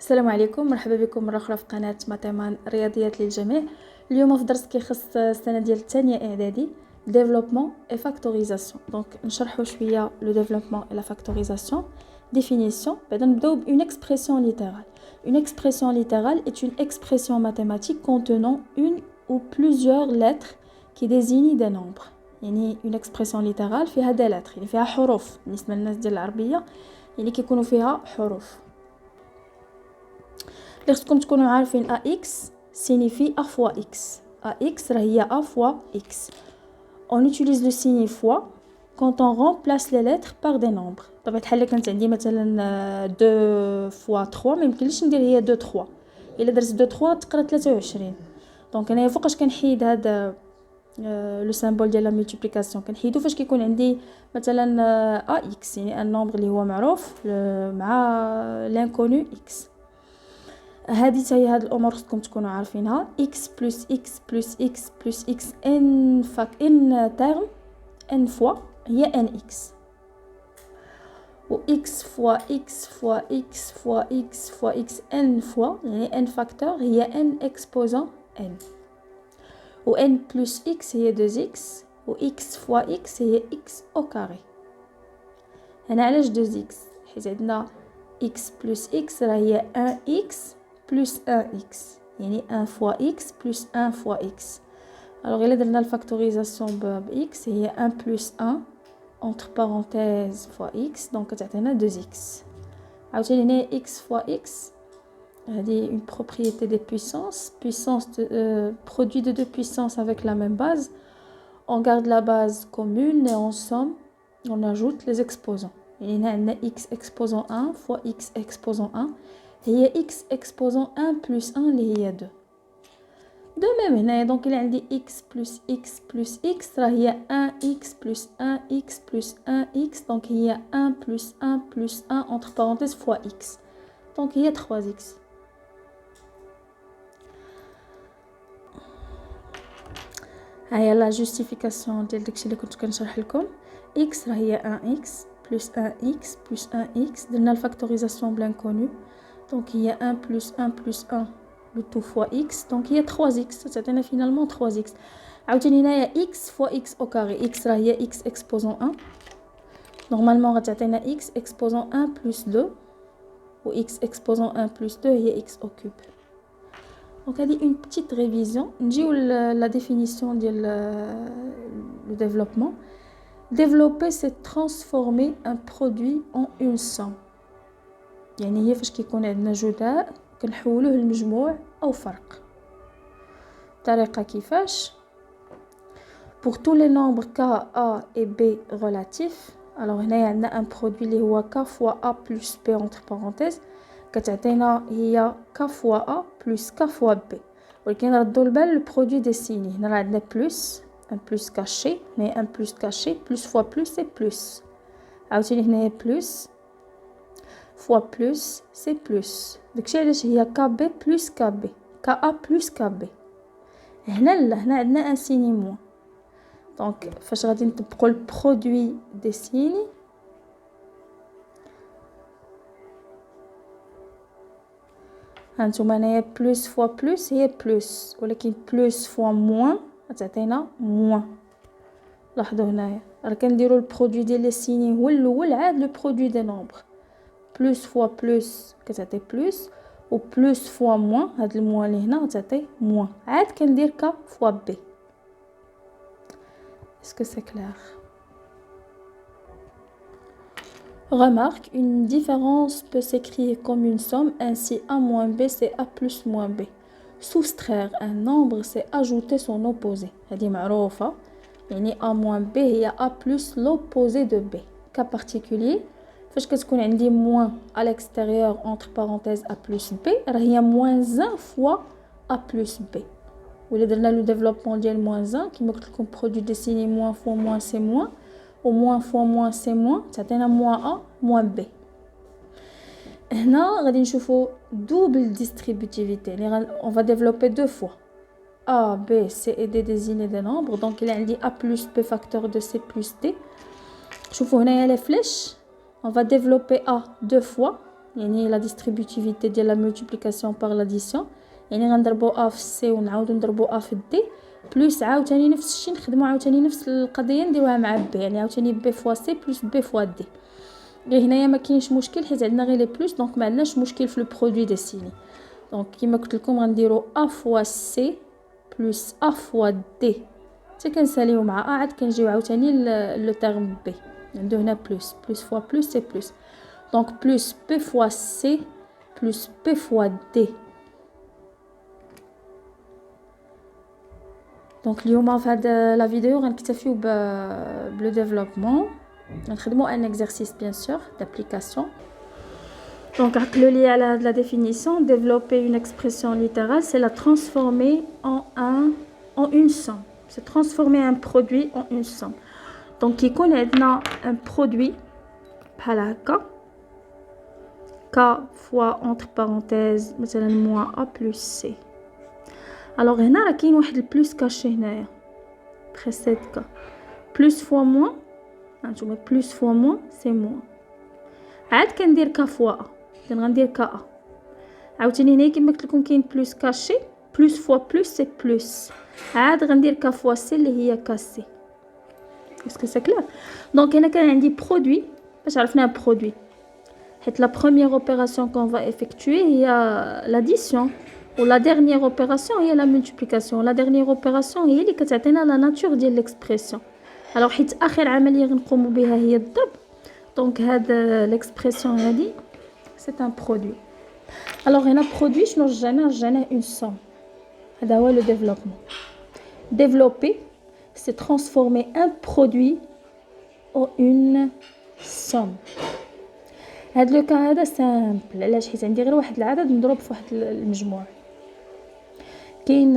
السلام عليكم، مرحبا بكم مره اخرى في قناه ماتيمان رياضيات للجميع. اليوم في درس كيخص السنه ديال الثانيه اعدادي ديفلوبمون اي فاكتوريزاسيون. دونك نشرحوا شويه لو ديفلوبمون اي لا فاكتوريزاسيون. définition. بعدا نبداو une expression littérale. Une expression littérale est une expression mathématique contenant une ou plusieurs lettres qui désignent des nombres. يعني une expression littérale فيها des lettres، يعني فيها حروف. بالنسبه للناس ديال العربيه يعني كيكونوا فيها حروف. اللي خصكم تكونوا عارفين ax signifie a fois x. ax راه هي a fois x. On utilise le signe fois quand on remplace les lettres par des nombres. طبعا بحال كانت عندي مثلا 2 fois 3 ما يمكنليش ندير هي 2 3. الا درت 2 3 تقرا 23. دونك انايا فوقاش كنحيد هذا لو سيمبول ديال لا مولتيبليكاسيون كنحيدو فاش كيكون عندي مثلا ax يعني ان نومبر اللي هو معروف مع لانكونو x. هذه هي هاد الامور خصكم تكونوا عارفينها. x plus x plus x plus x n terme n fois هي nx، و x fois x fois x fois x fois x n fois يعني n facteur هي n exposant n، و n plus x هي 2x، و x fois x هي x au carré. هنا علاش 2x؟ حيت عندنا x plus x راه هي 1x plus 1x يعني 1 fois x plus 1 fois x. alors إلا درنا الفاكتوريزاسيون ب x هي 1 plus 1 entre parenthèses fois x donc كتعطينا 2x. عاوتاني هنا x fois x هذه une propriété des puissances produit de deux puissances avec la même base. on garde la base commune et en somme on ajoute les exposants. يعني هنا عندنا x exposant 1 fois x exposant 1 هي x exposant 1 plus 1 اللي هي 2. de même هنايا دونك إلا عندي x plus x plus x راه هي 1x plus 1x plus 1x دونك هي 1 plus 1 plus 1 entre parenthèses fois x دونك هي 3x. هيا لا جوستيفيكاسيون ديال داكشي اللي كنت كنشرح لكم. x راه هي 1x plus 1x plus 1x درنا الفاكتوريزاسيون بلانكونو donc il y a 1 plus 1 plus 1 le tout fois x donc il y a 3x تعطينا finalement 3x. عاوتاني هنايا x fois x au carré. x راه هي x exposant 1 normalement غتعطينا x exposant 1 plus 2 و x exposant 1 plus 2 هي x au cube. donc هذه une petite révision. نجيو la définition ديال le développement. développer c'est transformer un produit en une somme. يعني هي فاش كيكون عندنا جداء كنحولوه لمجموع او فرق. طريقه كيفاش؟ pour tous les nombres k a et b relatifs. alors هنايا عندنا ان برودوي اللي هو k fois a plus b entre parenthèses كتعطينا هي k fois a plus k fois b. ولكن نردوا البال البرودوي دي سيني. هنا راه عندنا بلس ان بلس كاشي هنا ان بلس كاشي بلس فوا بلس سي بلس. عاوتاني هنايا بلس fois plus c'est plus. داكشي علاش هي kb plus kb ka plus kb. هنا عندنا ان سيني موان دونك فاش غادي نطبقوا البرودوي دي سيني هانتوما هنايا بلس فوا بلس هي بلس ولكن بلس فوا موان غتعطينا موان. لاحظوا هنايا راه كنديروا البرودوي ديال لي سيني هو الاول عاد لو برودوي دي نومبر. plus fois plus كتعطي plus و plus fois moins هاد الموان اللي هنا غتعطي moins عاد كندير k fois b. est-ce que c'est clair? remarque une différence peut s'écrire comme une somme ainsi a moins b c'est a plus moins b. soustraire un nombre c'est ajouter son opposé. هذه معروفة يعني a moins b هي a plus l'opposé de b. cas particulier فاش كتكون عندي moins à l'extérieur entre parenthèses a plus b راه هي moins 1 fois a plus b. ولا درنا لو ديفلوبمون ديال moins 1 كما قلت لكم برودوي ديسيني moins fois moins c'est moins و moins fois moins c'est moins تعطينا moins a moins b. هنا غادي نشوفوا double distributivité يعني on va développer deux fois a b c et d désigner des nombres. donc il عندي a plus b facteur de c plus d. شوفوا هنايا les flèches on va développer a deux fois يعني la distributivité ديال la multiplication par l'addition يعني غنضربو a في c ونعاودو نضربو a في d بلس عاوتاني نفس الشيء نخدمو عاوتاني نفس القضيه نديروها مع b يعني عاوتاني b فوا c بلس b فوا d هنايا ما كاينش مشكل حيت عندنا غير لي بلس دونك ما عندناش مشكل في لو برودوي دي سيني دونك كيما قلت لكم غنديرو a فوا c بلس a فوا d حتى كنساليو مع a عاد كنجيو عاوتاني لو تيرم b عنده هنا بلس فوا بلس سي بلس دونك بلس b فوا c بلس b فوا d دونك اليوم في هاد لا فيديو غنكتفيو بلو ديفلوبمون غنخدمو ان اكزرسيس بيان سور d'application. Donc عقلوا لي على هاد لا définition développer une expression littérale c'est la transformer en une somme c'est transformer un produit en une somme. Donc كيكون عندنا un produit بحال هكا k fois entre parenthèses مثلا moins a plus c. alors هنا راه كاين واحد البلس كاشي هنايا précède k plus fois moins هانتوما plus fois moins c'est moins عاد كندير k fois a غندير k a عاوتاني هنا كما قلت لكم كاين بلس كاشي plus fois plus c'est plus عاد غندير k fois c اللي هي k c. est-ce que c'est clair? donc هنا كان عندي produit باش عرفنا produit حيت la première opération qu'on va effectuer هي l'addition و la dernière opération هي la multiplication. la dernière opération هي اللي كتعطينا la nature ديال l'expression. alors حيت اخر عمليه غنقوموا بها هي الضرب دونك هاد l'expression هادي c'est un produit. alors هنا produit شنو رجعنا une somme. هذا هو le développement. développer c'est transformer un produit en une somme. هاد لو كا هذا سامبل علاش حيت عندي غير واحد العدد نضرب في واحد المجموع. كاين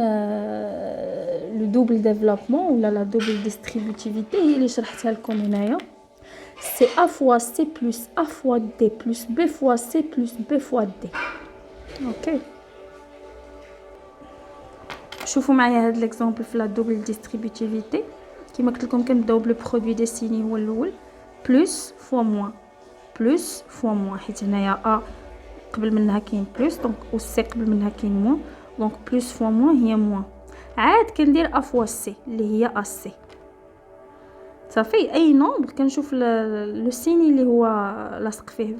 لو دوبل ديفلوبمون ولا لا دوبل ديستريبوتيفيتي هي اللي شرحتها لكم هنايا سي ا فوا سي بلس ا فوا دي بلس بي فوا سي بلس بي فوا دي. اوكي شوفوا معايا هاد ليكزامبل في لا دوبل ديستريبوتيفيتي كيما قلت لكم كنبداو بلو برودوي ديسيني هو الاول بلس فوا موان بلس فوا موان حيت هنايا ا قبل منها كاين بلس دونك و سي قبل منها كاين موان دونك بلس فوا موان هي موان عاد كندير ا فوا سي اللي هي ا سي صافي. اي نومبر كنشوف لو سيني اللي هو لاصق فيه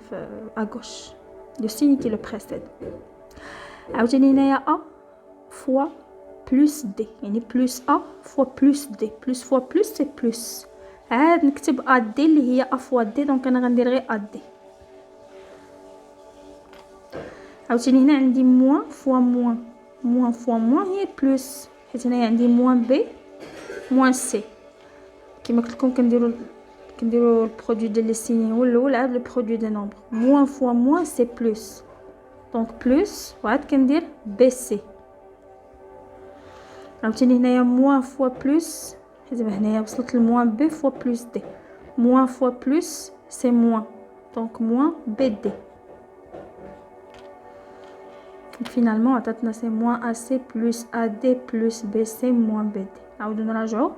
ا غوش لو سيني كي لو بريسيد. عاوتاني هنايا ا فوا بلس دي يعني بلس ا فوا بلس دي بلس فوا بلس سي بلس عاد نكتب ا دي اللي هي ا فوا دي دونك انا غندير غير ا دي. عاوتاني هنا عندي موان فوا موان موان فوا موان هي بلس حيت هنايا عندي موان بي موان سي كيما قلت لكم كنديروا البرودوي ديال لي سيني هو الاول عاد لو برودوي دي نومبر موان فوا موان سي بلس دونك بلس وعاد كندير بي سي. عاوتاني هنايا موان فوا بلس حيت هنايا وصلت لموان بي فوا بلس دي موان فوا بلس سي موان دونك موان بي دي. finalement عطاتنا سي موان ا سي بلس ا دي بلس بي سي موان بي دي. نعاودو نراجعو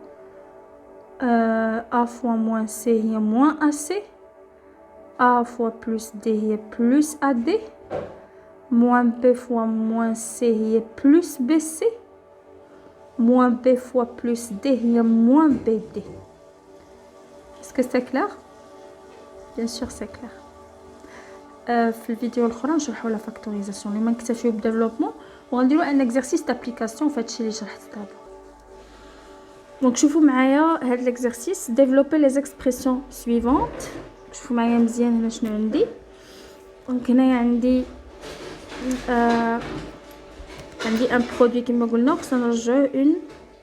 ا فوا موان سي هي موان ا سي ا فوا بلس دي هي بلس ا دي موان بي فوا موان سي هي بلس بي سي موان بي فوا بلس دي هي موان بي دي. est-ce que c'est clair? bien sûr c'est clair. في الفيديو الاخرى نشرحوا لا فاكتوريزاسيون اللي ما نكتفيو بالديفلوبمون وغنديروا ان اكزرسيس دابليكاسيون في هادشي اللي شرحت دابا. دونك شوفوا معايا هاد الاكزرسيس ديفلوبي لي زيكسبريسيون سويفونت. شوفوا معايا مزيان هنا شنو عندي. دونك هنايا عندي عندي ان برودوي كما قلنا خصنا نرجعوه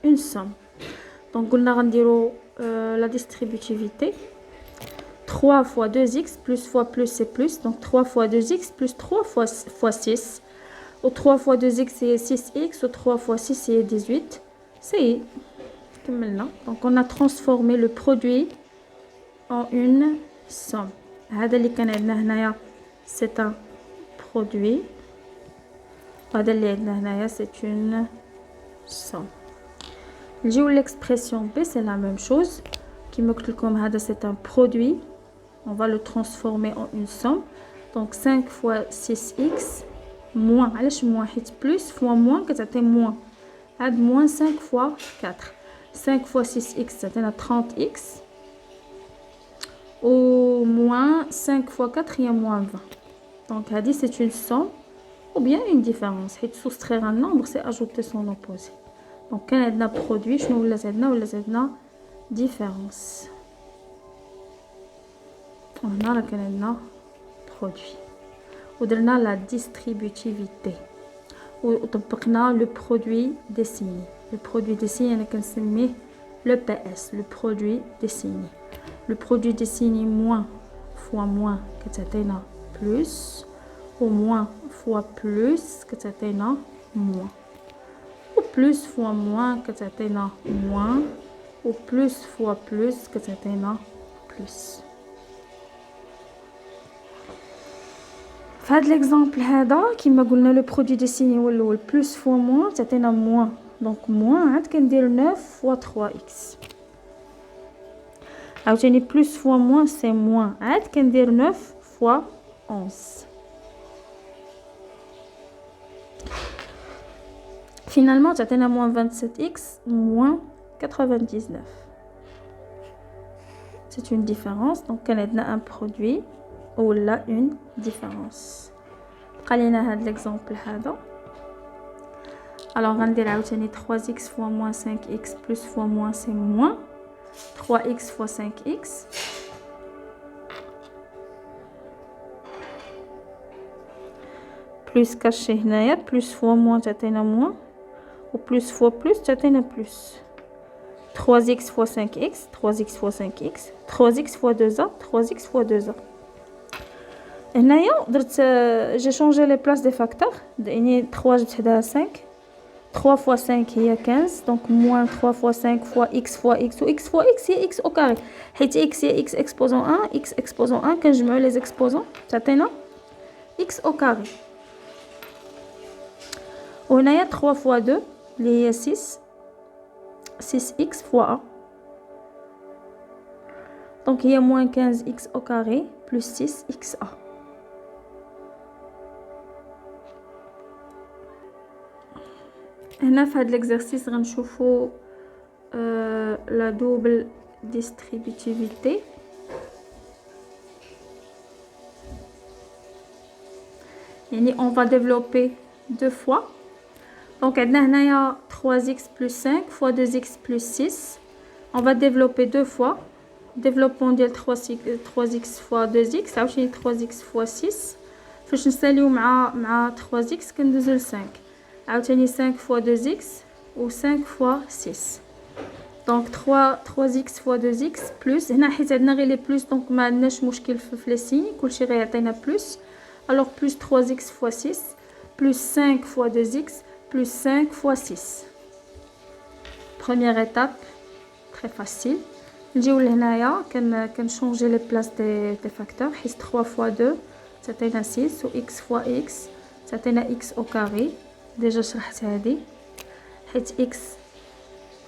اون سوم. دونك قلنا غنديروا la distributivité 3 fois 2x plus fois plus c'est plus donc 3 fois 2x plus 3 fois 6 ou 3 fois 2x c'est 6x ou 3 fois 6 c'est 18 c'est comme maintenant. Donc on a transformé le produit en une somme. هذا اللي كان عندنا هنايا c'est un produit هذا اللي عندنا هنايا c'est une somme. نجيو l'expression B c'est la même chose كيما قلت لكم هذا c'est un produit on va le transformer en une somme Donc 5 fois 6x moins, علاش moins حيت plus fois moins كتعطي moins. عاد moins 5 fois 4. 5 fois 6x تعطينا 30x. Ou moins 5 fois 4 il y a moins 20. Donc هذه c'est une somme ou bien une différence. حيت soustraire un nombre c'est ajouter son opposé. Donc كان عندنا produit شنو ولا زدنا différence. هنا راه كان عندنا produit ودرنا la distributivité وطبقنا le produit désigné. Le produit désigné انا كنسميه le PS, le produit désigné. Le produit désigné moins fois moins كتعطينا plus ou moins fois plus كتعطينا moins ou plus fois moins كتعطينا moins ou plus fois plus كتعطينا plus. في هذا l'exemple هذا كيما قلنا le produit désigné هو الاول plus fois moins تعطينا moins. Donc moins عاد كندير 9 fois 3x. عاوتاني plus fois moins c'est moins عاد كندير 9 fois 11. Finalement تعطينا moins 27x moins 99. C'est une différence. Donc كان عندنا un produit ou là une différence. بقى لينا هاد l'exemple هذا. Alors غندير عاوتاني 3x fois moins 5x plus fois moins c'est moins 3x fois 5x. Plus caché هنايا plus fois moins تعطينا moins ou plus fois plus تعطينا plus. 3x fois 5x 3x fois 5x 3x fois 2a 3x fois 2a. هنايا درت j'ai changé les places des facteurs. يعني 3 جبت حداها 5. 3 fois 5 هي 15 donc moins 3 fois 5 fois x fois x ou x fois x هي x au carré حيت x هي x exposant 1 x exposant 1 كنجمعوا les exposants تعطينا x au carré. وهنايا 3 fois 2 اللي هي 6 6x fois a donc هي moins 15x au carré plus 6xa. هنا في هذا l'exercice غنشوفوا la double distributivité. يعني on va développer deux fois. Donc عندنا هنايا 3x plus 5 fois 2x plus 6. On va développer deux fois. Développement ديال 3x fois 2x عاوتاني 3x fois 6. فاش نساليو مع 3x كندوزو ل 5. عاوتاني 5 fois 2x ou 5 fois 6. Donc 3x fois 2x plus هنا حيت عندنا غير لي بلس دونك ما عندناش مشكل في لي سين كلشي غيعطينا بلس. Alors plus 3x fois 6 plus 5 fois 2x plus 5 fois 6. Première étape très facile. نجيو لهنايا كنشونجي لي بلاص دي فاكتور حيت 3 fois 2 تعطينا 6 و x fois x تعطينا x au carré. Déjà شرحت هذه حيت x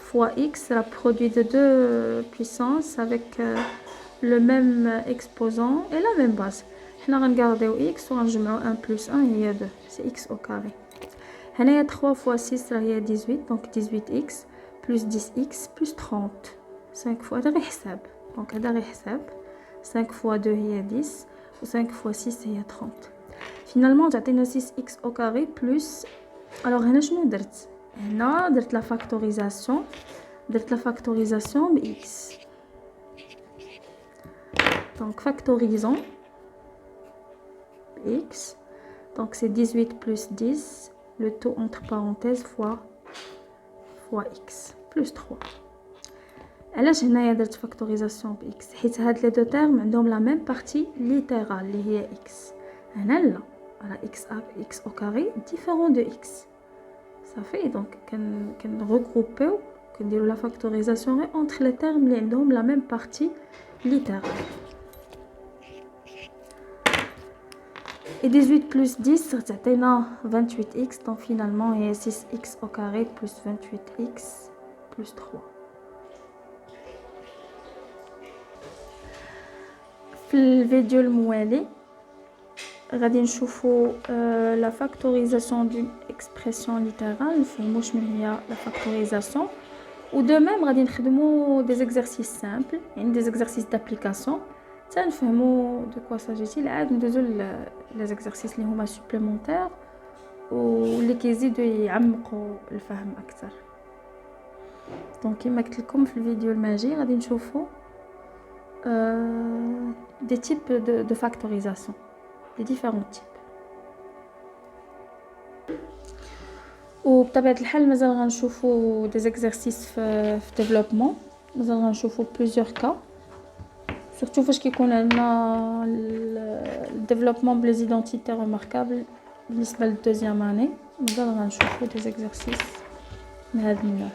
fois x la produit de deux puissances avec le même exposant et la même base. حنا غنغارديو x وغنجمعو 1 plus 1 هي 2 c'est x au carré. هنايا 3 fois 6 راه هي 18 donc 18x plus 10x plus 30. 5 fois هذا غير حساب دونك هذا غير حساب 5 fois 2 هي 10 و 5 fois 6 هي 30. Finalement تعطينا 6x au carré plus. Alors هنا شنو درت؟ هنا درت لا فاكتوريزاسيون ب x. Donc factorisons x. Donc c'est 18 plus 10 le tout entre parenthèses fois x plus 3. علاش هنايا درت فاكتوريزاسيون ب x حيت هاد لي دو تيرم عندهم لا ميم بارتي ليترال اللي هي x. هنا لا راه x au carré différent de x. Ça fait donc qu'on regroupe كنديروا la factorisation entre les termes اللي عندهم la même partie littérale. Et 18 plus 10 تعطينا 28x donc finalement il y a 6x au carré plus 28x plus 3. في الفيديو الموالي غادي نشوفوا la factorisation d'une expression littérale نفهموا شنو هي la factorisation ou de même غادي نخدموا des exercices simples يعني des exercices d'application تنفهموا de quoi s'agit-il عاد ندوزو les exercices اللي هما supplémentaires واللي كيزيدوا يعمقوا الفهم اكثر. دونك كما قلت لكم في الفيديو الماجي غادي نشوفوا des types de factorisation, des différents types. وبطبيعة الحال مازال غنشوفوا des exercices في développement مازال غنشوفوا plusieurs cas surtout فاش كيكون عندنا الديفلوبمون بلي زيدونتيتي ريماركابل بالنسبة للدوزيام اني مازال غنشوفوا des exercices من هذا النوع.